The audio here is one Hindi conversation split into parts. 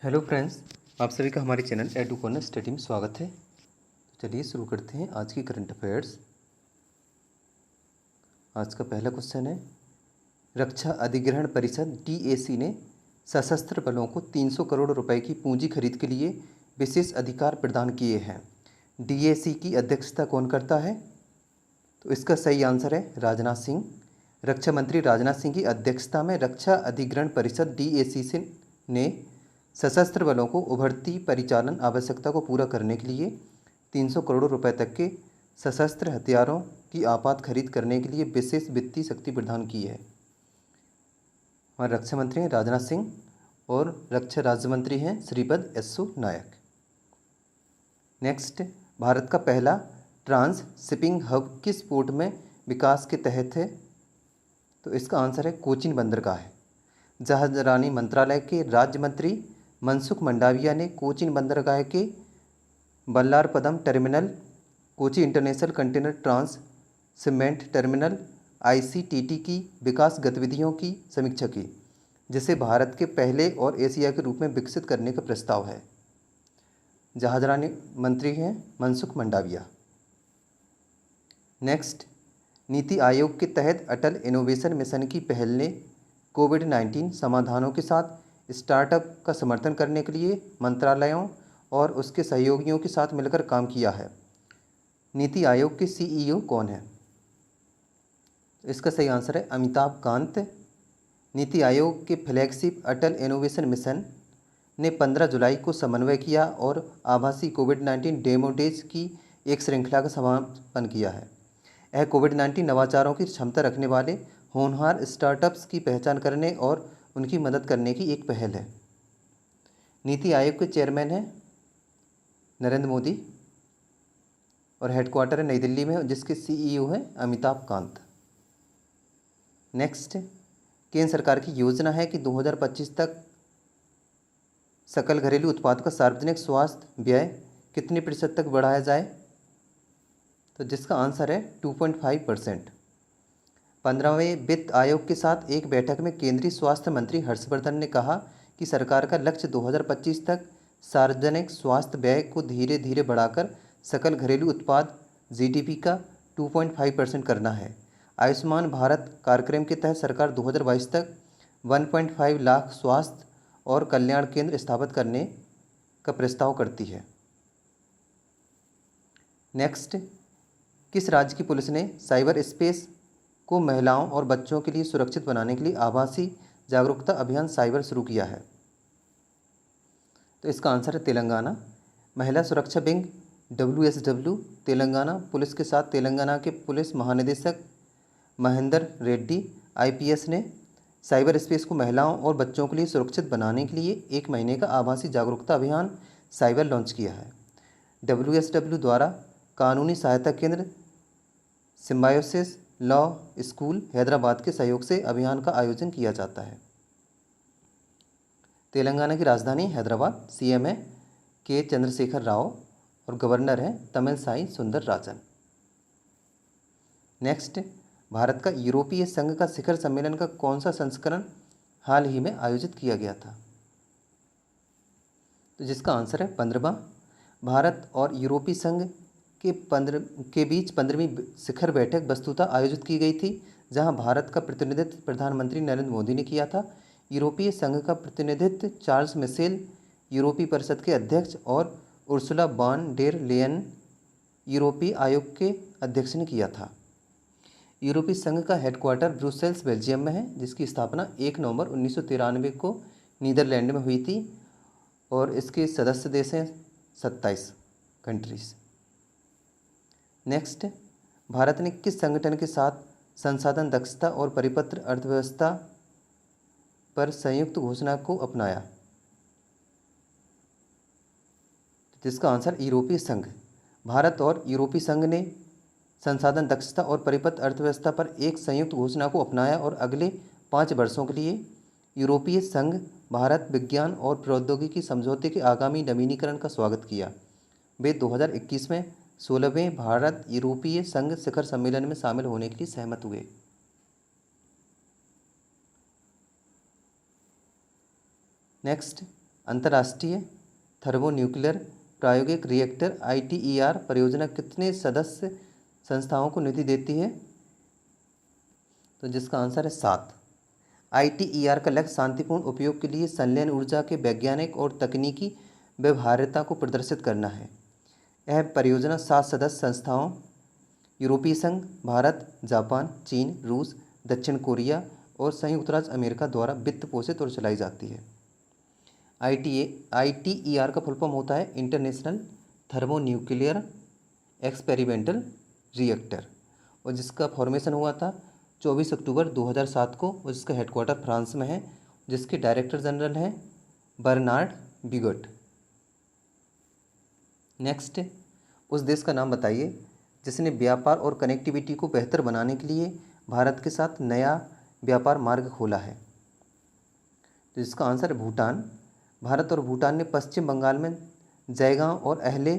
हेलो फ्रेंड्स, आप सभी का हमारे चैनल एडू कॉर्नर स्टडी में स्वागत है। तो चलिए शुरू करते हैं आज की करंट अफेयर्स। आज का पहला क्वेश्चन है, रक्षा अधिग्रहण परिषद DAC ने सशस्त्र बलों को 300 करोड़ रुपए की पूंजी खरीद के लिए विशेष अधिकार प्रदान किए हैं। DAC की अध्यक्षता कौन करता है? तो इसका सही आंसर है राजनाथ सिंह। रक्षा मंत्री राजनाथ सिंह की अध्यक्षता में रक्षा अधिग्रहण परिषद DAC ने सशस्त्र बलों को उभरती परिचालन आवश्यकता को पूरा करने के लिए 300 करोड़ रुपए तक के सशस्त्र हथियारों की आपात खरीद करने के लिए विशेष वित्तीय शक्ति प्रदान की है। हमारे रक्षा मंत्री हैं राजनाथ सिंह और रक्षा राज्य मंत्री हैं श्रीपद येस्सो नायक। नेक्स्ट, भारत का पहला ट्रांस शिपिंग हब किस पोर्ट में विकास के तहत है? तो इसका आंसर है कोचीन बंदरगाह है। जहाजरानी मंत्रालय के राज्य मंत्री मनसुख मंडाविया ने कोचीन बंदरगाह के Vallarpadam terminal, Kochi international container transshipment terminal ICTT की विकास गतिविधियों की समीक्षा की, जिसे भारत के पहले और एशिया के रूप में विकसित करने का प्रस्ताव है। जहाजरानी मंत्री हैं मनसुख मंडाविया। नेक्स्ट, नीति आयोग के तहत अटल इनोवेशन मिशन की पहल ने कोविड-19 समाधानों के साथ स्टार्टअप का समर्थन करने के लिए मंत्रालयों और उसके सहयोगियों के साथ मिलकर काम किया है। नीति आयोग के CEO कौन है? इसका सही आंसर है अमिताभ कांत। नीति आयोग के फ्लैगशिप अटल इनोवेशन मिशन ने 15 जुलाई को समन्वय किया और आभासी कोविड-19 डेमो डेज की एक श्रृंखला का समापन किया है। यह कोविड-19 नवाचारों की क्षमता रखने वाले होनहार स्टार्टअप्स की पहचान करने और उनकी मदद करने की एक पहल है। नीति आयोग के चेयरमैन हैं नरेंद्र मोदी और हेडक्वार्टर है नई दिल्ली में, जिसके CEO हैं अमिताभ कांत। नेक्स्ट, केंद्र सरकार की योजना है कि 2025 तक सकल घरेलू उत्पाद का सार्वजनिक स्वास्थ्य व्यय कितने प्रतिशत तक बढ़ाया जाए? तो जिसका आंसर है 2.5%। 15वें वित्त आयोग के साथ एक बैठक में केंद्रीय स्वास्थ्य मंत्री हर्षवर्धन ने कहा कि सरकार का लक्ष्य 2025 तक सार्वजनिक स्वास्थ्य व्यय को धीरे धीरे बढ़ाकर सकल घरेलू उत्पाद GDP का 2.5% करना है। आयुष्मान भारत कार्यक्रम के तहत सरकार 2022 तक 1.5 लाख स्वास्थ्य और कल्याण केंद्र स्थापित करने का प्रस्ताव करती है। नेक्स्ट, किस राज्य की पुलिस ने साइबर स्पेस को महिलाओं और बच्चों के लिए सुरक्षित बनाने के लिए आभासी जागरूकता अभियान साइबर शुरू किया है? तो इसका आंसर है तेलंगाना। महिला सुरक्षा विंग WSW तेलंगाना पुलिस के साथ तेलंगाना के पुलिस महानिदेशक महेंदर रेड्डी IPS ने साइबर स्पेस को महिलाओं और बच्चों के लिए सुरक्षित बनाने के लिए 1 महीने का आभासी जागरूकता अभियान साइबर लॉन्च किया है। WSW द्वारा कानूनी सहायता केंद्र सिम्बायोसिस लॉ स्कूल हैदराबाद के सहयोग से अभियान का आयोजन किया जाता है। तेलंगाना की राजधानी हैदराबाद। CM है K चंद्रशेखर राव और गवर्नर हैं तमिलसाई सुंदरराजन। नेक्स्ट, भारत का यूरोपीय संघ का शिखर सम्मेलन का कौन सा संस्करण हाल ही में आयोजित किया गया था? तो जिसका आंसर है 15वां। भारत और यूरोपीय संघ के बीच 15वीं शिखर बैठक वस्तुतः आयोजित की गई थी, जहां भारत का प्रतिनिधित्व प्रधानमंत्री नरेंद्र मोदी ने किया था। यूरोपीय संघ का प्रतिनिधित्व चार्ल्स मिशेल यूरोपीय परिषद के अध्यक्ष और उर्सुला वॉन डेर लेयन यूरोपीय आयोग के अध्यक्ष ने किया था। यूरोपीय संघ का हेडक्वार्टर ब्रुसेल्स बेल्जियम में है, जिसकी स्थापना 1 नवंबर 1993 को नीदरलैंड में हुई थी और इसके सदस्य देश हैं 27 कंट्रीज। नेक्स्ट, भारत ने किस संगठन के साथ संसाधन दक्षता और परिपत्र अर्थव्यवस्था पर संयुक्त घोषणा को अपनाया? जिसका आंसर यूरोपीय संघ। भारत और यूरोपीय संघ ने संसाधन दक्षता और परिपत्र अर्थव्यवस्था पर एक संयुक्त घोषणा को अपनाया और अगले 5 वर्षों के लिए यूरोपीय संघ भारत विज्ञान और प्रौद्योगिकी समझौते के आगामी नवीनीकरण का स्वागत किया। वे 2021 में 16वें भारत यूरोपीय संघ शिखर सम्मेलन में शामिल होने के लिए सहमत हुए। नेक्स्ट, अंतर्राष्ट्रीय थर्मोन्यूक्लियर प्रायोगिक रिएक्टर ITER परियोजना कितने सदस्य संस्थाओं को निधि देती है? तो जिसका आंसर है 7। ITER का लक्ष्य शांतिपूर्ण उपयोग के लिए संलयन ऊर्जा के वैज्ञानिक और तकनीकी व्यवहार्यता को प्रदर्शित करना है। यह परियोजना 7 सदस्य संस्थाओं यूरोपीय संघ, भारत, जापान, चीन, रूस, दक्षिण कोरिया और संयुक्त राज्य अमेरिका द्वारा वित्त पोषित और चलाई जाती है। ITER का फुल फॉर्म होता है इंटरनेशनल थर्मोन्यूक्लियर एक्सपेरिमेंटल रिएक्टर, और जिसका फॉर्मेशन हुआ था 24 अक्टूबर 2007 को, और जिसका हेडक्वार्टर फ्रांस में है, जिसके डायरेक्टर जनरल हैं बर्नार्ड बिगट। नेक्स्ट, उस देश का नाम बताइए जिसने व्यापार और कनेक्टिविटी को बेहतर बनाने के लिए भारत के साथ नया व्यापार मार्ग खोला है। तो जिसका आंसर है भूटान। भारत और भूटान ने पश्चिम बंगाल में जयगांव और अहले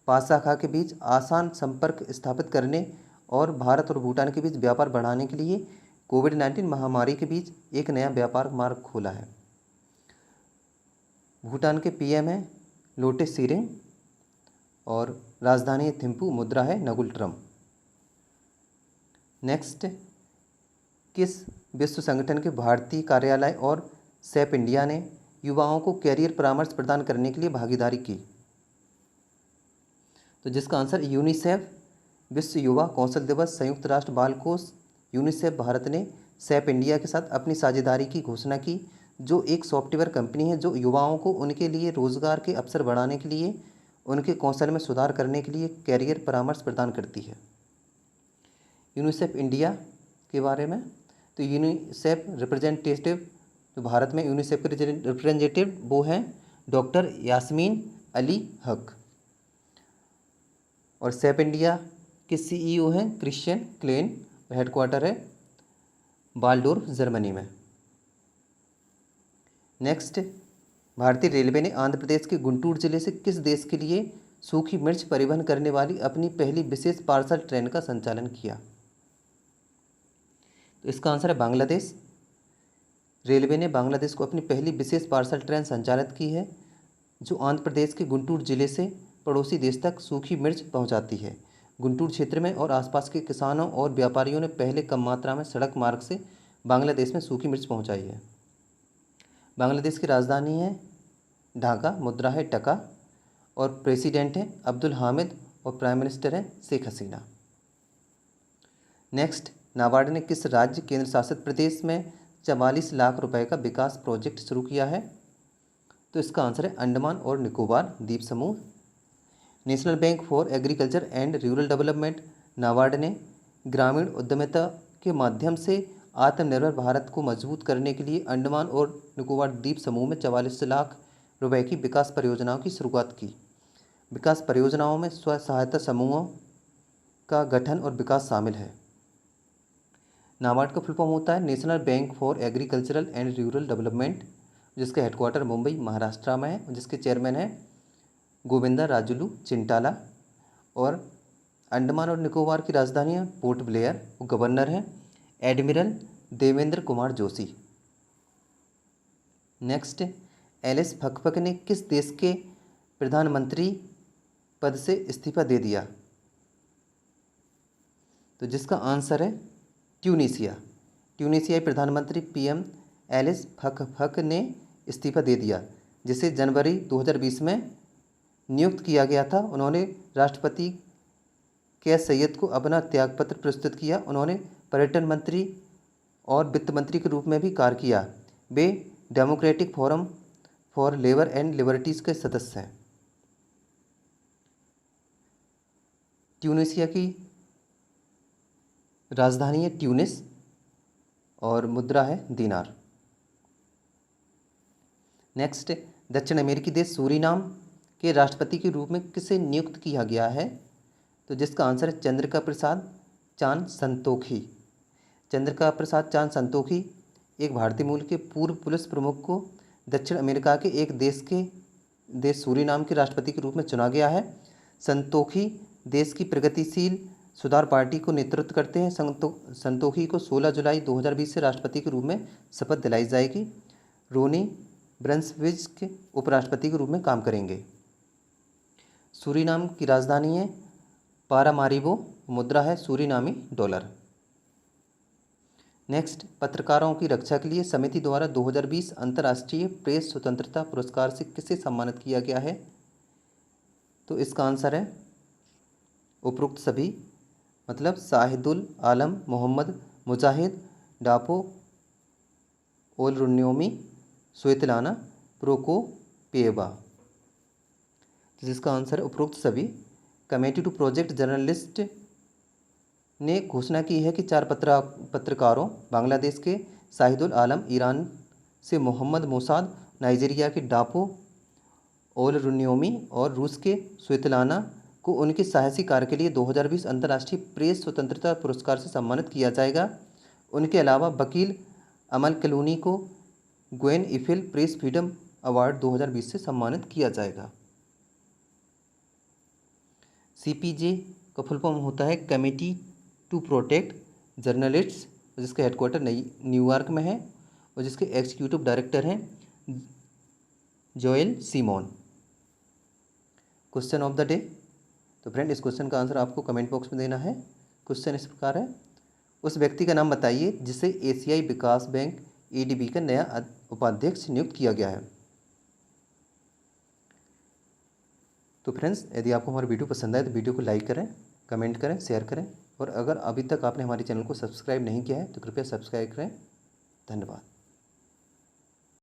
पासाखा के बीच आसान संपर्क स्थापित करने और भारत और भूटान के बीच व्यापार बढ़ाने के लिए कोविड-19 महामारी के बीच एक नया व्यापार मार्ग खोला है। भूटान के PM हैं लोटे त्शेरिंग और राजधानी थिम्पू, मुद्रा है नगुल ट्रम। नेक्स्ट, किस विश्व संगठन के भारतीय कार्यालय और सेप इंडिया ने युवाओं को कैरियर परामर्श प्रदान करने के लिए भागीदारी की? तो जिसका आंसर यूनिसेफ। विश्व युवा कौशल दिवस, संयुक्त राष्ट्र बाल कोष, यूनिसेफ भारत ने सेप इंडिया के साथ अपनी साझेदारी की घोषणा की, जो एक सॉफ्टवेयर कंपनी है जो युवाओं को उनके लिए रोजगार के अवसर बढ़ाने के लिए, उनके कौशल में सुधार करने के लिए कैरियर परामर्श प्रदान करती है। यूनिसेफ इंडिया के बारे में, तो यूनिसेफ रिप्रेजेंटेटिव, जो भारत में यूनिसेफ के रिप्रेजेंटेटिव वो हैं डॉक्टर यास्मीन अली हक, और सेप इंडिया के CEO हैं क्रिश्चियन क्लेन, हेडक्वार्टर है बाल्डोर्फ, जर्मनी में। नेक्स्ट, भारतीय रेलवे ने आंध्र प्रदेश के गुंटूर जिले से किस देश के लिए सूखी मिर्च परिवहन करने वाली अपनी पहली विशेष पार्सल ट्रेन का संचालन किया? तो इसका आंसर है बांग्लादेश। रेलवे ने बांग्लादेश को अपनी पहली विशेष पार्सल ट्रेन संचालित की है, जो आंध्र प्रदेश के गुंटूर जिले से पड़ोसी देश तक सूखी मिर्च पहुंचाती है। गुंटूर क्षेत्र में और आसपास के किसानों और व्यापारियों ने पहले कम मात्रा में सड़क मार्ग से बांग्लादेश में सूखी मिर्च पहुंचाई है। बांग्लादेश की राजधानी है ढाका, मुद्रा है टका, और प्रेसिडेंट है अब्दुल हामिद और प्राइम मिनिस्टर है शेख हसीना। नेक्स्ट, नाबार्ड ने किस राज्य केंद्र शासित प्रदेश में 44 लाख रुपए का विकास प्रोजेक्ट शुरू किया है? तो इसका आंसर है अंडमान और निकोबार द्वीप समूह। National bank for agriculture and rural development NABARD ने ग्रामीण उद्यमिता के माध्यम से आत्मनिर्भर भारत को मजबूत करने के लिए अंडमान और निकोबार द्वीप समूह में 44 लाख रुपए की विकास परियोजनाओं की शुरुआत की। विकास परियोजनाओं में स्व सहायता समूहों का गठन और विकास शामिल है। नाबार्ड का फुल फॉर्म होता है national bank for agricultural and rural development, जिसका हेडक्वार्टर मुंबई, महाराष्ट्र में है, जिसके चेयरमैन हैं गोविंदा राजुलू चिंटाला, और अंडमान और निकोबार की राजधानी है पोर्ट ब्लेयर, गवर्नर हैं admiral Devendra Kumar Joshi. Next, Alice फकफक ने किस देश के प्रधानमंत्री पद से इस्तीफा दे दिया? तो जिसका आंसर है ट्यूनीशिया। ट्यूनीशियाई प्रधानमंत्री PM एलिस फकफक ने इस्तीफा दे दिया, जिसे जनवरी 2020 में नियुक्त किया गया था। उन्होंने राष्ट्रपति कैस सैयद को अपना त्यागपत्र प्रस्तुत किया। उन्होंने पर्यटन मंत्री और वित्त मंत्री के रूप में भी कार्य किया। वे democratic forum for labour and liberties के सदस्य हैं। ट्यूनीशिया की राजधानी है ट्यूनिस और मुद्रा है दीनार। नेक्स्ट, दक्षिण अमेरिकी देश सूरीनाम के राष्ट्रपति के रूप में किसे नियुक्त किया गया है? तो जिसका आंसर है चंद्रिका प्रसाद चान संतोखी। चंद्रिका प्रसाद चान संतोखी एक भारतीय मूल के पूर्व पुलिस प्रमुख को दक्षिण अमेरिका के एक देश सूरीनाम के राष्ट्रपति के रूप में चुना गया है। संतोखी देश की प्रगतिशील सुधार पार्टी को नेतृत्व करते हैं। संतोखी को 16 जुलाई 2020 से राष्ट्रपति के रूप में शपथ दिलाई जाएगी। रोनी ब्रंसविज के उपराष्ट्रपति के रूप में काम करेंगे। सूरीनाम की राजधानी है पारामारिबो, मुद्रा है सूरीनामी डॉलर। नेक्स्ट, पत्रकारों की रक्षा के लिए समिति द्वारा 2020 अंतर्राष्ट्रीय प्रेस स्वतंत्रता पुरस्कार से किसे सम्मानित किया गया है? तो इसका आंसर है उपरोक्त सभी, मतलब शाहिदुल आलम मोहम्मद मुजाहिद, डापो ओलरुन्योमी, स्वेतलाना प्रोकोपिएवा। जिसका आंसर है उपरोक्त सभी। कमेटी टू प्रोजेक्ट जर्नलिस्ट ने घोषणा की है कि 4 पत्रकारों, बांग्लादेश के शाहिदुल आलम, ईरान से मोहम्मद मोसाद, नाइजीरिया के डापो ओलरुन्योमी और रूस के स्वेतलाना को उनके साहसी कार्य के लिए 2020 अंतर्राष्ट्रीय प्रेस स्वतंत्रता पुरस्कार से सम्मानित किया जाएगा। उनके अलावा वकील अमल क्लूनी को Gwen Eiffel press freedom award 2020 से सम्मानित किया जाएगा। CPJ का फुल फॉर्म होता है कमेटी टू प्रोटेक्ट जर्नलिस्ट्स, जिसका हेडक्वार्टर न्यूयॉर्क में है और जिसके एग्जीक्यूटिव डायरेक्टर हैं Joel Simone. Question of the day. तो फ्रेंड, इस क्वेश्चन का आंसर आपको कमेंट बॉक्स में देना है। क्वेश्चन इस प्रकार है, उस व्यक्ति का नाम बताइए जिसे एशियाई विकास बैंक ADB का नया उपाध्यक्ष नियुक्त किया गया है। तो फ्रेंड्स, यदि आपको हमारा वीडियो पसंद आए तो वीडियो को लाइक करें, कमेंट करें, शेयर करें और अगर अभी तक आपने हमारे चैनल को सब्सक्राइब नहीं किया है तो कृपया सब्सक्राइब करें। धन्यवाद।